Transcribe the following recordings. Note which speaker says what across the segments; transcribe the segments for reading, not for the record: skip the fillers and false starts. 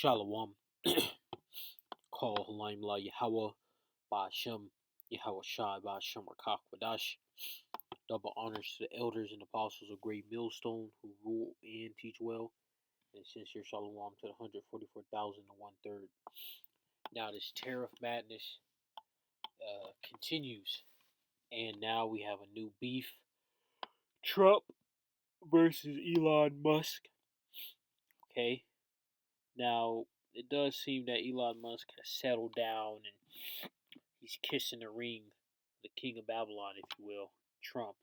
Speaker 1: Shalom. Call Halimla Yahweh Ba'ashem Yahweh Shai Ba'ashem Rakak Wadash. Double honors to the elders and apostles of Great Millstone who rule and teach well. And sincere Shalom to the 144,001 Now this tariff madness continues. And now we have a new beef. Trump versus Elon Musk. Okay. Now, it does seem that Elon Musk has settled down and he's kissing the ring, the king of Babylon, if you will, Trump.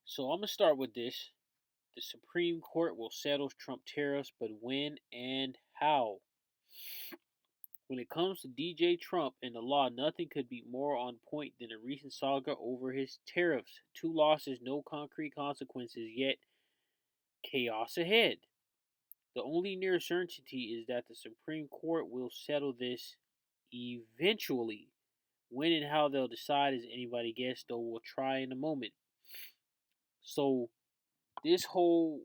Speaker 1: So I'm going to start with this. The Supreme Court will settle Trump tariffs, but when and how? When it comes to DJ Trump and the law, nothing could be more on point than a recent saga over his tariffs. 2 losses, no concrete consequences, yet chaos ahead. The only near certainty is that the Supreme Court will settle this eventually. When and how they'll decide is anybody guess, though we'll try in a moment. So this whole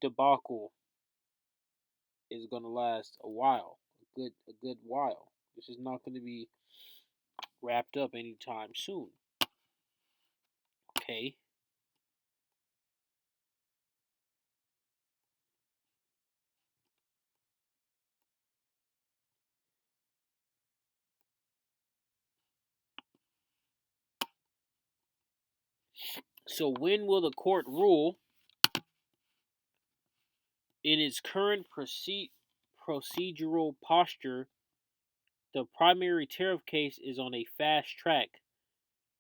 Speaker 1: debacle is gonna last a while, a good while. This is not gonna be wrapped up anytime soon. Okay. So when will the court rule? In its current procedural posture, the primary tariff case is on a fast track.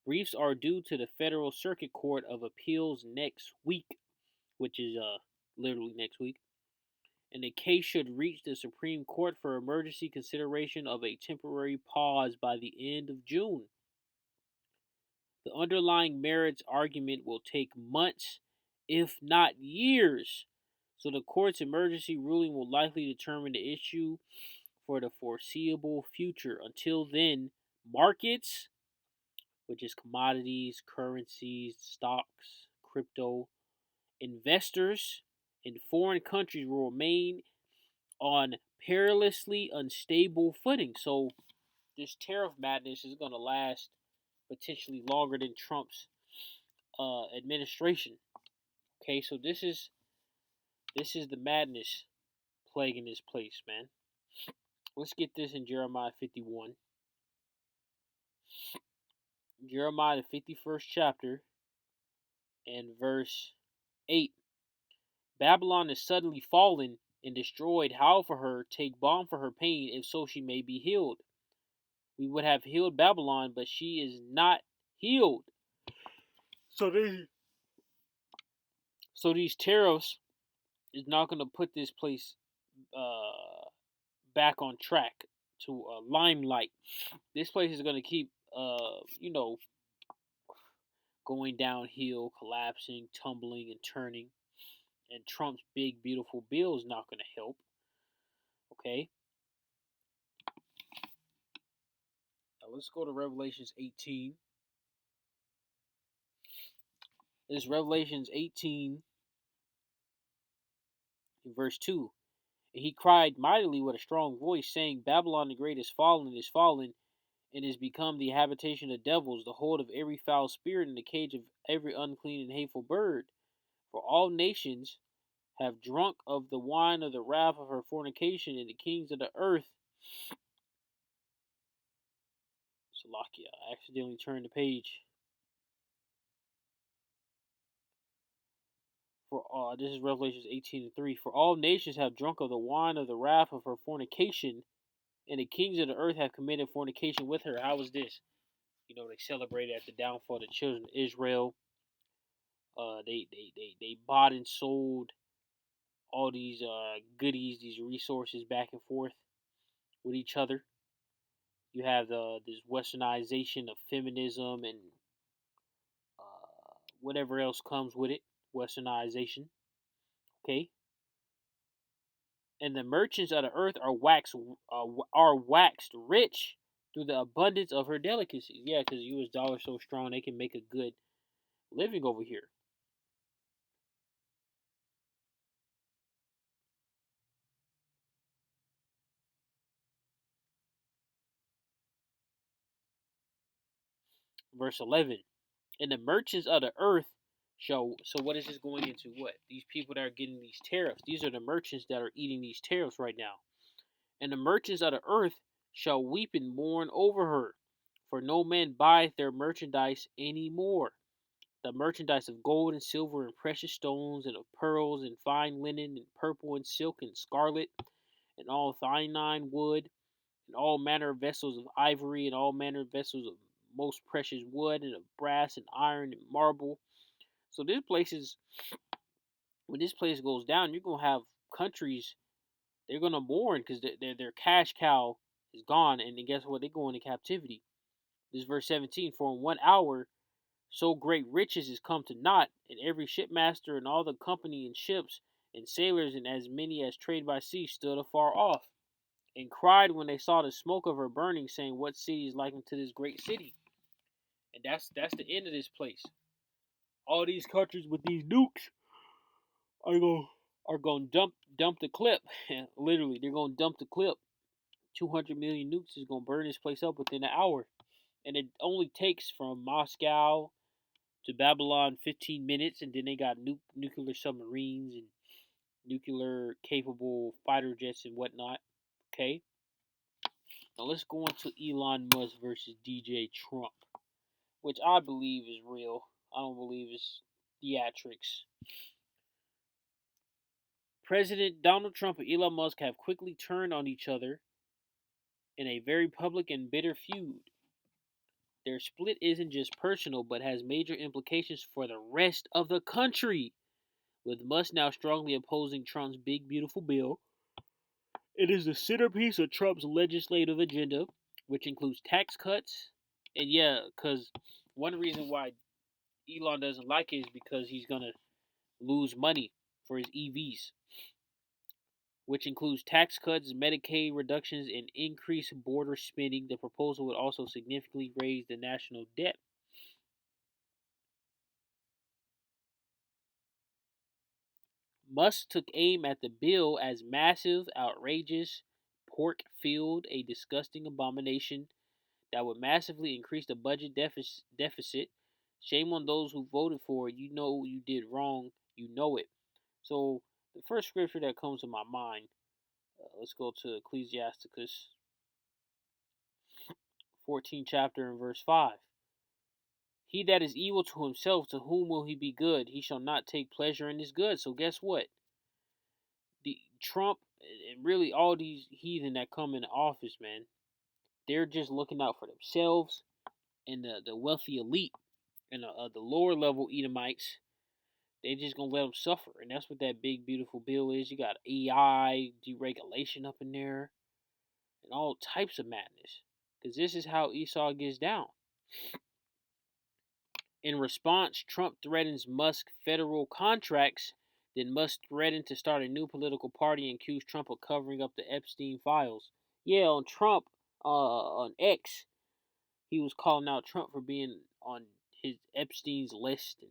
Speaker 1: Briefs are due to the Federal Circuit Court of Appeals next week, which is literally next week. And the case should reach the Supreme Court for emergency consideration of a temporary pause by the end of June. The underlying merits argument will take months, if not years. So the court's emergency ruling will likely determine the issue for the foreseeable future. Until then, markets, which is commodities, currencies, stocks, crypto, investors in foreign countries will remain on perilously unstable footing. So this tariff madness is going to last potentially longer than Trump's administration. Okay, so this is the madness plaguing this place, man. Let's get this in Jeremiah 51. Jeremiah, the 51st chapter, and verse 8. Babylon is suddenly fallen and destroyed. Howl for her, take balm for her pain, if so she may be healed. We would have healed Babylon, but she is not healed. So these tariffs is not going to put this place back on track to limelight. This place is going to keep, going downhill, collapsing, tumbling, and turning. And Trump's big, beautiful bill is not going to help. Okay? Now let's go to Revelations 18. This is Revelations 18, in verse 2. And he cried mightily with a strong voice, saying, Babylon the great is fallen, and is become the habitation of devils, the hold of every foul spirit, and the cage of every unclean and hateful bird. For all nations have drunk of the wine of the wrath of her fornication, and the kings of the earth. Salakia, I accidentally turned the page. For this is Revelations 18:3. For all nations have drunk of the wine of the wrath of her fornication, and the kings of the earth have committed fornication with her. How was this? They celebrated at the downfall of the children of Israel. They bought and sold all these goodies, these resources back and forth with each other. You have this westernization of feminism and whatever else comes with it, westernization. Okay, and the merchants of the earth are waxed rich through the abundance of her delicacies. Yeah, because the U.S. dollar is so strong, they can make a good living over here. Verse 11. And the merchants of the earth shall. So, what is this going into? What? These people that are getting these tariffs, these are the merchants that are eating these tariffs right now. And the merchants of the earth shall weep and mourn over her, for no man buyeth their merchandise any more. The merchandise of gold and silver and precious stones and of pearls and fine linen and purple and silk and scarlet and all thine wood and all manner of vessels of ivory and all manner of vessels of most precious wood and of brass and iron and marble. So this place is when this place goes down, you're gonna have countries they're gonna mourn because their cash cow is gone, and then guess what? They go into captivity. This verse 17. For in 1 hour so great riches is come to naught, and every shipmaster and all the company and ships and sailors and as many as trade by sea stood afar off, and cried when they saw the smoke of her burning, saying, what city is like unto this great city? And that's the end of this place. All these countries with these nukes are going to dump the clip. Literally, they're going to dump the clip. 200 million nukes is going to burn this place up within an hour. And it only takes from Moscow to Babylon 15 minutes, and then they got nuclear submarines and nuclear capable fighter jets and whatnot. Okay? Now let's go on to Elon Musk versus DJ Trump, which I believe is real. I don't believe it's theatrics. President Donald Trump and Elon Musk have quickly turned on each other in a very public and bitter feud. Their split isn't just personal, but has major implications for the rest of the country, with Musk now strongly opposing Trump's big, beautiful bill. It is the centerpiece of Trump's legislative agenda, which includes tax cuts. And yeah, because one reason why Elon doesn't like it is because he's going to lose money for his EVs, which includes tax cuts, Medicaid reductions, and increased border spending. The proposal would also significantly raise the national debt. Musk took aim at the bill as massive, outrageous, pork-filled, a disgusting abomination that would massively increase the budget deficit. Shame on those who voted for it. You know you did wrong. You know it. So the first scripture that comes to my mind, let's go to Ecclesiasticus 14 chapter and verse 5. He that is evil to himself, to whom will he be good? He shall not take pleasure in his good. So guess what? The Trump and really all these heathen that come into office, man, they're just looking out for themselves and the wealthy elite and the lower level Edomites. They just gonna let them suffer, and that's what that big beautiful bill is. You got AI deregulation up in there, and all types of madness. Because this is how Esau gets down. In response, Trump threatens Musk federal contracts. Then Musk threatened to start a new political party and accuse Trump of covering up the Epstein files. Yeah, on Trump, on X, he was calling out Trump for being on his Epstein's list, and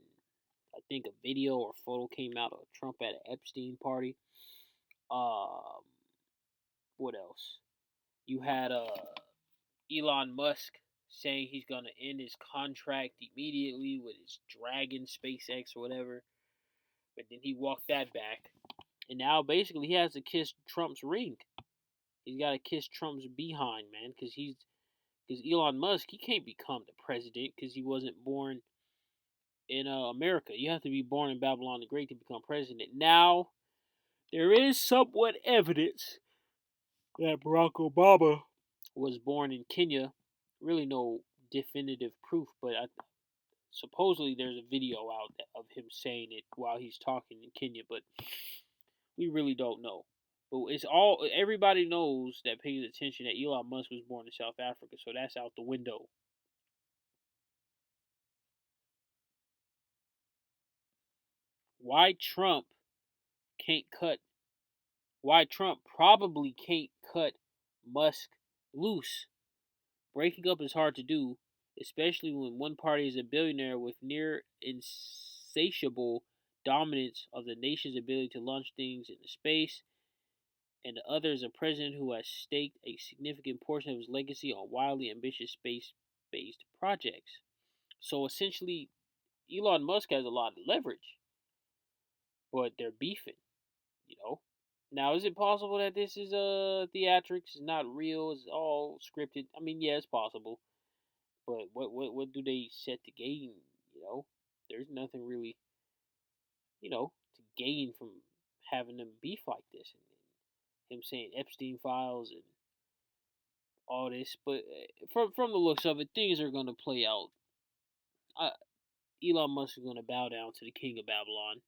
Speaker 1: I think a video or photo came out of Trump at an Epstein party. Um, what else? You had Elon Musk saying he's gonna end his contract immediately with his Dragon SpaceX or whatever, but then he walked that back, and now basically he has to kiss Trump's ring. He's got to kiss Trump's behind, man, because Elon Musk he can't become the president because he wasn't born in America. You have to be born in Babylon the Great to become president. Now there is somewhat evidence that Barack Obama was born in Kenya. Really, no definitive proof, but supposedly there's a video out of him saying it while he's talking in Kenya, but we really don't know. But it's all everybody knows that pays attention that Elon Musk was born in South Africa, so that's out the window. Why Trump can't cut? Why Trump probably can't cut Musk loose? Breaking up is hard to do, especially when one party is a billionaire with near insatiable dominance of the nation's ability to launch things into space, and the other is a president who has staked a significant portion of his legacy on wildly ambitious space based projects. So essentially, Elon Musk has a lot of leverage, but they're beefing. You know. Now, is it possible that this is theatrics? It's not real. It's all scripted. I mean, yeah, it's possible. But what do they set to gain? You know, there's nothing really, to gain from having them beef like this, and him saying Epstein files and all this. But from the looks of it, things are gonna play out. Uh, Elon Musk is gonna bow down to the king of Babylon,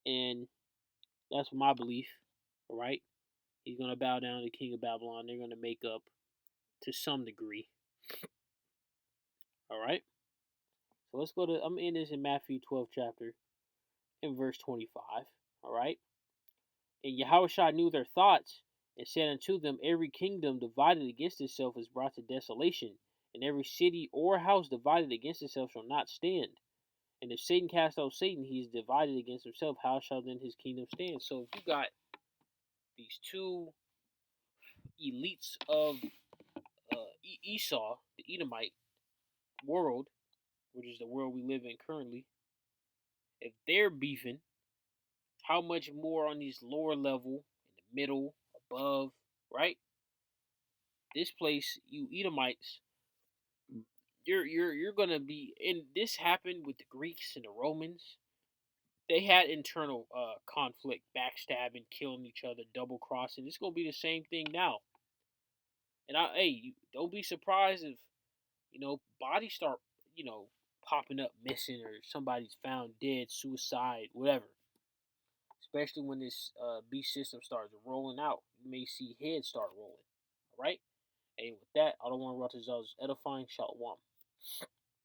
Speaker 1: and that's my belief. All right, he's gonna bow down to the king of Babylon. They're gonna make up to some degree. All right. So let's go to. I'm in this in Matthew 12 chapter in verse 25. All right. And Yahushua knew their thoughts and said unto them, every kingdom divided against itself is brought to desolation, and every city or house divided against itself shall not stand. And if Satan cast out Satan, he is divided against himself. How shall then his kingdom stand? So if you got these two elites of Esau, the Edomite world, which is the world we live in currently, if they're beefing, how much more on these lower level, in the middle, above, right? This place, you Edomites, you're gonna be. And this happened with the Greeks and the Romans. They had internal conflict, backstabbing, killing each other, double crossing. It's gonna be the same thing now. And don't be surprised if bodies start popping up missing, or somebody's found dead, suicide, whatever. Especially when this beast system starts rolling out, you may see heads start rolling. All right. And with that, I don't want to rot his edifying. Shalom.